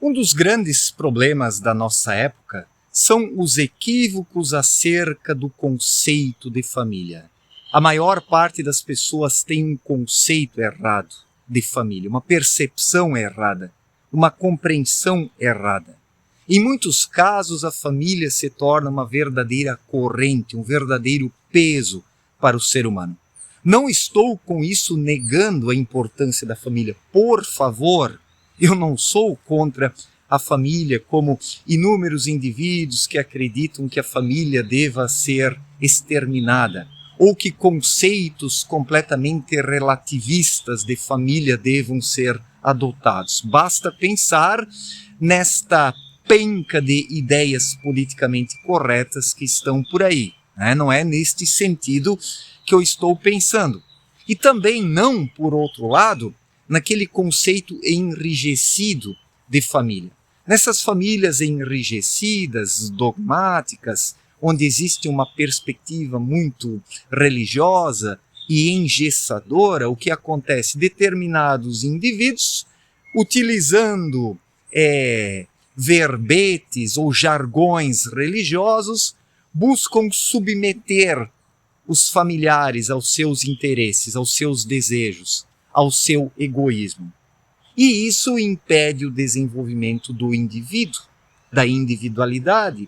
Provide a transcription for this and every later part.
Um dos grandes problemas da nossa época são os equívocos acerca do conceito de família. A maior parte das pessoas tem um conceito errado de família, uma percepção errada, uma compreensão errada. Em muitos casos, a família se torna uma verdadeira corrente, um verdadeiro peso para o ser humano. Não estou com isso negando a importância da família. Por favor, eu não sou contra a família, como inúmeros indivíduos que acreditam que a família deva ser exterminada, ou que conceitos completamente relativistas de família devam ser adotados. Basta pensar nesta penca de ideias politicamente corretas que estão por aí. Não é neste sentido que eu estou pensando. E também não, por outro lado, naquele conceito enrijecido de família. Nessas famílias enrijecidas, dogmáticas, onde existe uma perspectiva muito religiosa e engessadora, o que acontece? Determinados indivíduos, utilizando verbetes ou jargões religiosos, buscam submeter os familiares aos seus interesses, aos seus desejos, ao seu egoísmo. E isso impede o desenvolvimento do indivíduo, da individualidade.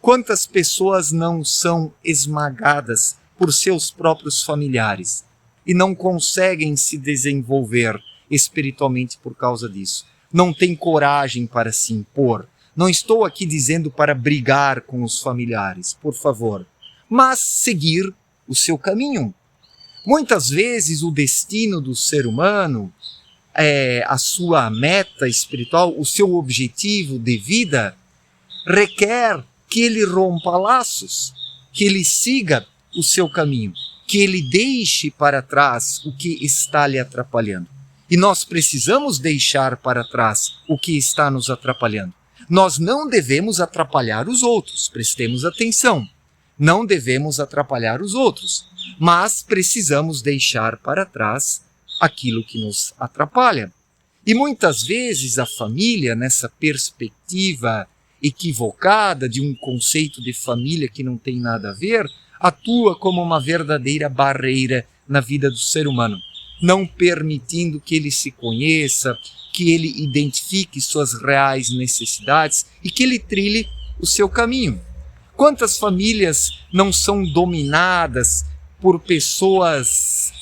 Quantas pessoas não são esmagadas por seus próprios familiares e não conseguem se desenvolver espiritualmente por causa disso? Não têm coragem para se impor. Não estou aqui dizendo para brigar com os familiares, por favor, mas seguir o seu caminho. Muitas vezes o destino do ser humano, a sua meta espiritual, o seu objetivo de vida, requer que ele rompa laços, que ele siga o seu caminho, que ele deixe para trás o que está lhe atrapalhando. E nós precisamos deixar para trás o que está nos atrapalhando. Nós não devemos atrapalhar os outros, prestemos atenção. Não devemos atrapalhar os outros, mas precisamos deixar para trás aquilo que nos atrapalha. E muitas vezes a família, nessa perspectiva equivocada de um conceito de família que não tem nada a ver, atua como uma verdadeira barreira na vida do ser humano, não permitindo que ele se conheça, que ele identifique suas reais necessidades e que ele trilhe o seu caminho. Quantas famílias não são dominadas por pessoas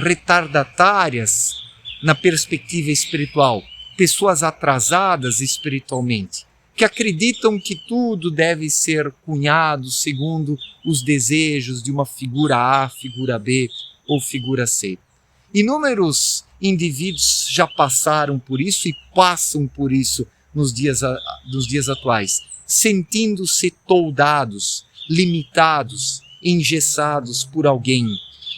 retardatárias na perspectiva espiritual, pessoas atrasadas espiritualmente, que acreditam que tudo deve ser cunhado segundo os desejos de uma figura A, figura B ou figura C. Inúmeros indivíduos já passaram por isso e passam por isso nos dias atuais, sentindo-se toldados, limitados, engessados por alguém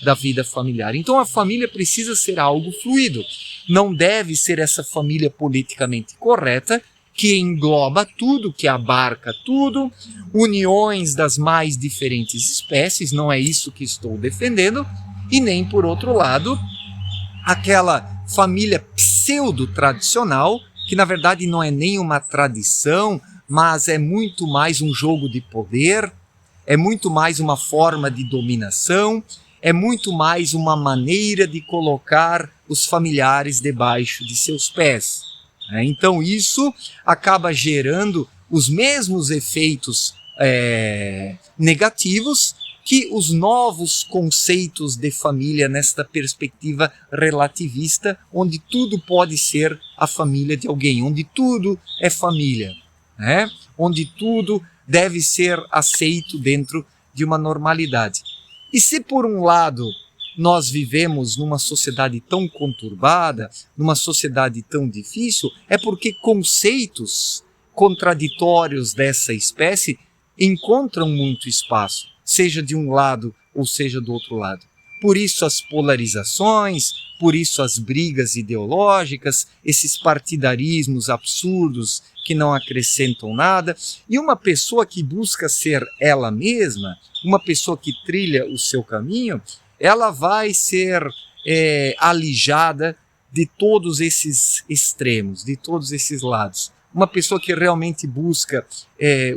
da vida familiar. Então a família precisa ser algo fluido. Não deve ser essa família politicamente correta que engloba tudo, que abarca tudo, uniões das mais diferentes espécies, não é isso que estou defendendo, e nem, por outro lado, aquela família pseudo-tradicional, que na verdade não é nem uma tradição, mas é muito mais um jogo de poder, é muito mais uma forma de dominação, é muito mais uma maneira de colocar os familiares debaixo de seus pés. Então isso acaba gerando os mesmos efeitos negativos que os novos conceitos de família nesta perspectiva relativista, onde tudo pode ser a família de alguém, onde tudo é família, onde tudo deve ser aceito dentro de uma normalidade. E se por um lado nós vivemos numa sociedade tão conturbada, numa sociedade tão difícil, é porque conceitos contraditórios dessa espécie encontram muito espaço, seja de um lado ou seja do outro lado. Por isso as polarizações, por isso as brigas ideológicas, esses partidarismos absurdos que não acrescentam nada. E uma pessoa que busca ser ela mesma, uma pessoa que trilha o seu caminho, ela vai ser alijada de todos esses extremos, de todos esses lados. uma pessoa que realmente busca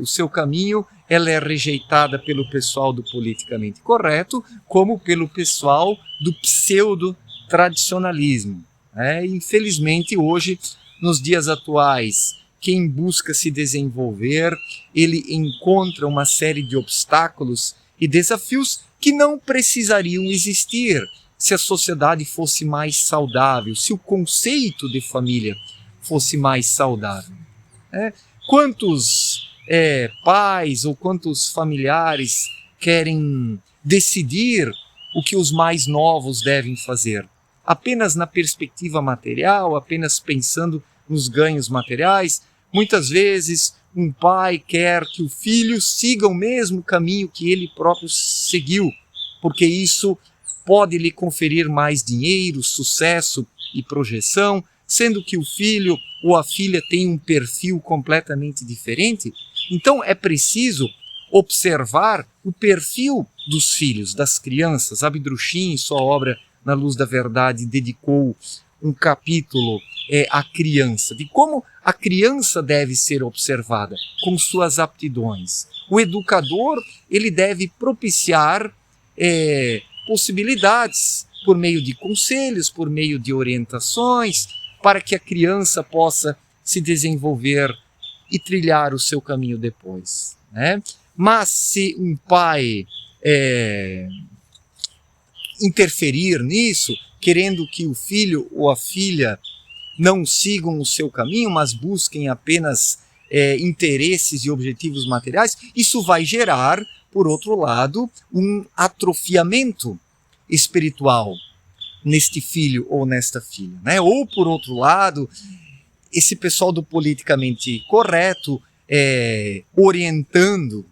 o seu caminho, ela é rejeitada pelo pessoal do politicamente correto, como pelo pessoal do pseudo-tradicionalismo. Infelizmente, hoje, nos dias atuais, quem busca se desenvolver, ele encontra uma série de obstáculos e desafios que não precisariam existir se a sociedade fosse mais saudável, se o conceito de família fosse mais saudável. Quantos pais ou quantos familiares querem decidir o que os mais novos devem fazer? Apenas na perspectiva material, apenas pensando nos ganhos materiais? Muitas vezes um pai quer que o filho siga o mesmo caminho que ele próprio seguiu, porque isso pode lhe conferir mais dinheiro, sucesso e projeção, sendo que o filho ou a filha tem um perfil completamente diferente. Então é preciso observar o perfil dos filhos, das crianças. Abdruchin, em sua obra Na Luz da Verdade, dedicou um capítulo à criança, de como a criança deve ser observada, com suas aptidões. O educador, ele deve propiciar possibilidades por meio de conselhos, por meio de orientações, para que a criança possa se desenvolver e trilhar o seu caminho depois. Mas se um pai interferir nisso, querendo que o filho ou a filha não sigam o seu caminho, mas busquem apenas interesses e objetivos materiais, isso vai gerar, por outro lado, um atrofiamento espiritual neste filho ou nesta filha. Ou, por outro lado, esse pessoal do politicamente correto orientando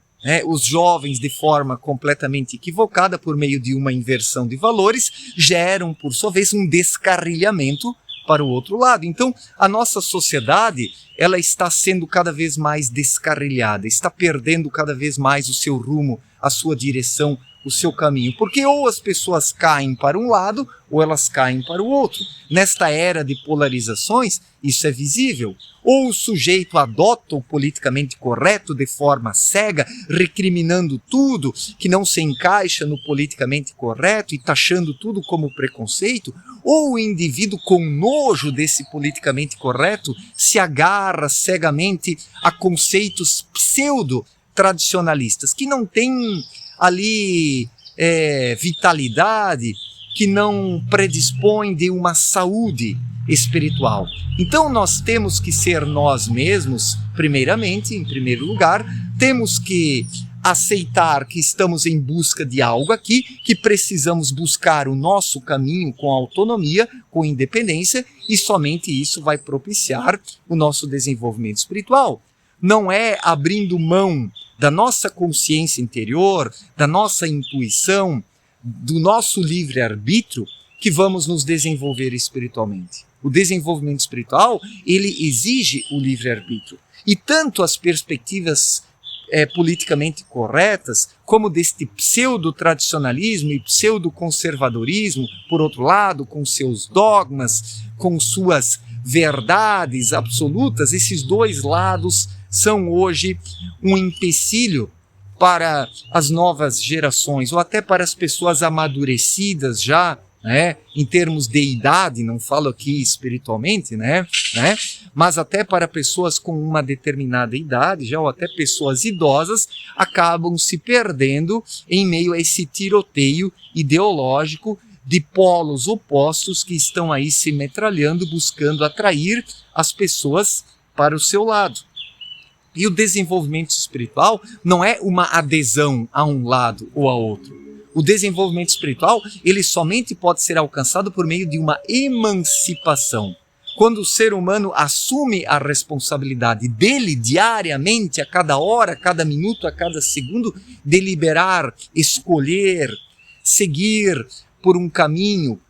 os jovens de forma completamente equivocada por meio de uma inversão de valores, geram, por sua vez, um descarrilhamento para o outro lado. Então, a nossa sociedade, ela está sendo cada vez mais descarrilhada, está perdendo cada vez mais o seu rumo, a sua direção, o seu caminho, porque ou as pessoas caem para um lado ou elas caem para o outro. Nesta era de polarizações, isso é visível. Ou o sujeito adota o politicamente correto de forma cega, recriminando tudo que não se encaixa no politicamente correto e taxando tudo como preconceito, ou o indivíduo com nojo desse politicamente correto se agarra cegamente a conceitos pseudo-tradicionalistas, que não têm ali vitalidade, que não predispõem de uma saúde espiritual. Então nós temos que ser nós mesmos, primeiramente, em primeiro lugar, temos que aceitar que estamos em busca de algo aqui, que precisamos buscar o nosso caminho com autonomia, com independência, e somente isso vai propiciar o nosso desenvolvimento espiritual. Não é abrindo mão da nossa consciência interior, da nossa intuição, do nosso livre-arbítrio, que vamos nos desenvolver espiritualmente. O desenvolvimento espiritual, ele exige o livre-arbítrio. E tanto as perspectivas politicamente corretas, como deste pseudo-tradicionalismo e pseudo-conservadorismo, por outro lado, com seus dogmas, com suas verdades absolutas, esses dois lados são hoje um empecilho para as novas gerações, ou até para as pessoas amadurecidas já, em termos de idade, não falo aqui espiritualmente, mas até para pessoas com uma determinada idade, já, ou até pessoas idosas, acabam se perdendo em meio a esse tiroteio ideológico de polos opostos que estão aí se metralhando, buscando atrair as pessoas para o seu lado. E o desenvolvimento espiritual não é uma adesão a um lado ou a outro. O desenvolvimento espiritual, ele somente pode ser alcançado por meio de uma emancipação. Quando o ser humano assume a responsabilidade dele diariamente, a cada hora, a cada minuto, a cada segundo, deliberar, escolher, seguir por um caminho,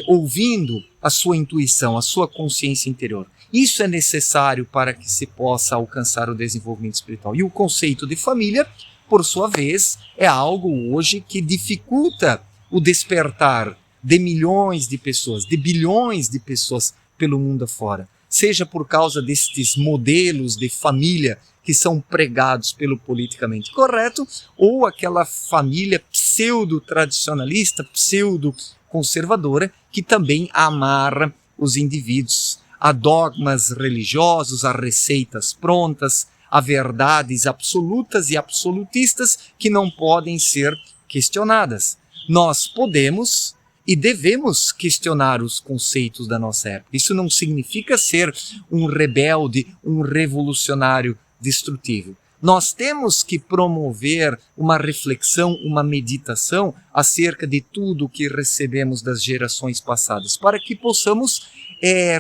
ouvindo a sua intuição, a sua consciência interior. Isso é necessário para que se possa alcançar o desenvolvimento espiritual. E o conceito de família, por sua vez, é algo hoje que dificulta o despertar de milhões de pessoas, de bilhões de pessoas pelo mundo afora. seja por causa destes modelos de família que são pregados pelo politicamente correto, ou aquela família pseudo-tradicionalista, pseudo-conservadora, que também amarra os indivíduos a dogmas religiosos, a receitas prontas, a verdades absolutas e absolutistas que não podem ser questionadas. Nós podemos e devemos questionar os conceitos da nossa época. Isso não significa ser um rebelde, um revolucionário destrutivo. Nós temos que promover uma reflexão, uma meditação acerca de tudo que recebemos das gerações passadas, para que possamos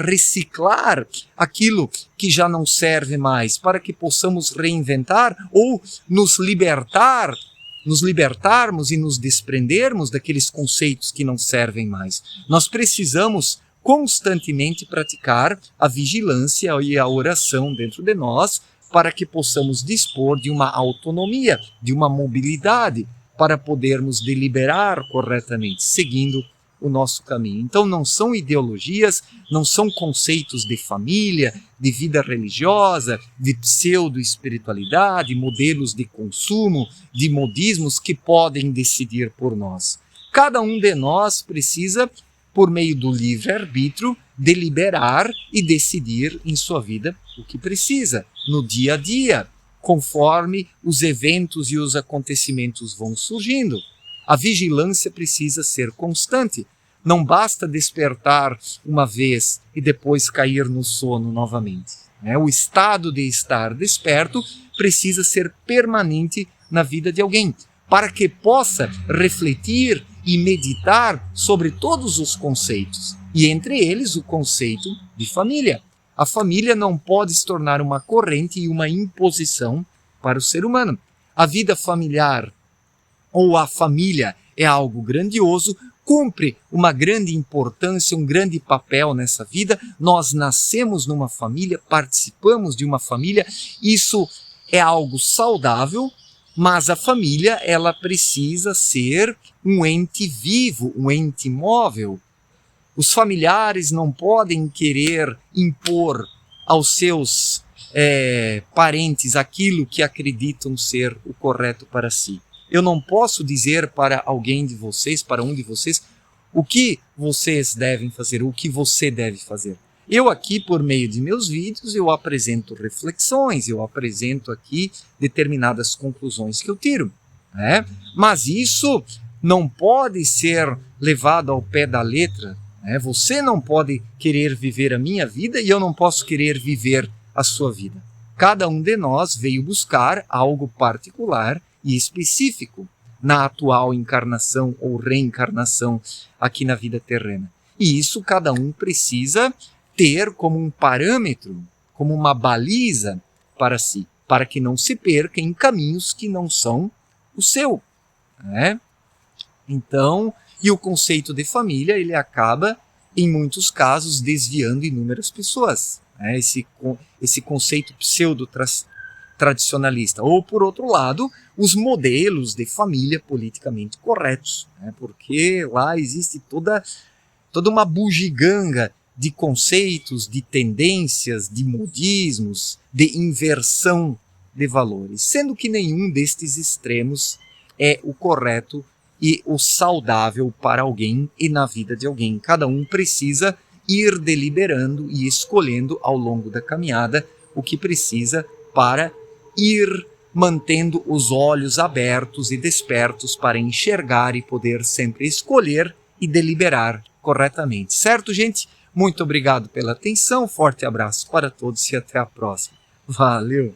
reciclar aquilo que já não serve mais, para que possamos reinventar ou nos libertarmos e nos desprendermos daqueles conceitos que não servem mais. Nós precisamos constantemente praticar a vigilância e a oração dentro de nós, para que possamos dispor de uma autonomia, de uma mobilidade, para podermos deliberar corretamente, seguindo o nosso caminho. Então não são ideologias, não são conceitos de família, de vida religiosa, de pseudo-espiritualidade, modelos de consumo, de modismos que podem decidir por nós. Cada um de nós precisa, por meio do livre-arbítrio, deliberar e decidir em sua vida o que precisa, no dia a dia, conforme os eventos e os acontecimentos vão surgindo. A vigilância precisa ser constante. Não basta despertar uma vez e depois cair no sono novamente. O estado de estar desperto precisa ser permanente na vida de alguém, para que possa refletir e meditar sobre todos os conceitos, e entre eles o conceito de família. A família não pode se tornar uma corrente e uma imposição para o ser humano. A vida familiar ou a família é algo grandioso, cumpre uma grande importância, um grande papel nessa vida. Nós nascemos numa família, participamos de uma família, isso é algo saudável, mas a família, ela precisa ser um ente vivo, um ente móvel. Os familiares não podem querer impor aos seus parentes aquilo que acreditam ser o correto para si. Eu não posso dizer para alguém de vocês, para um de vocês, o que vocês devem fazer, o que você deve fazer. Eu aqui, por meio de meus vídeos, eu apresento reflexões, eu apresento aqui determinadas conclusões que eu tiro. Mas isso não pode ser levado ao pé da letra. Você não pode querer viver a minha vida e eu não posso querer viver a sua vida. Cada um de nós veio buscar algo particular e específico na atual encarnação ou reencarnação aqui na vida terrena. E isso cada um precisa ter como um parâmetro, como uma baliza para si, para que não se perca em caminhos que não são o seu. Então, e o conceito de família, ele acaba, em muitos casos, desviando inúmeras pessoas. Esse conceito pseudo-tradicionalista. Ou, por outro lado, os modelos de família politicamente corretos. Porque lá existe toda uma bugiganga de conceitos, de tendências, de modismos, de inversão de valores. Sendo que nenhum destes extremos é o correto e o saudável para alguém e na vida de alguém. Cada um precisa ir deliberando e escolhendo ao longo da caminhada o que precisa para ir mantendo os olhos abertos e despertos para enxergar e poder sempre escolher e deliberar corretamente. Certo, gente? Muito obrigado pela atenção, forte abraço para todos e até a próxima. Valeu!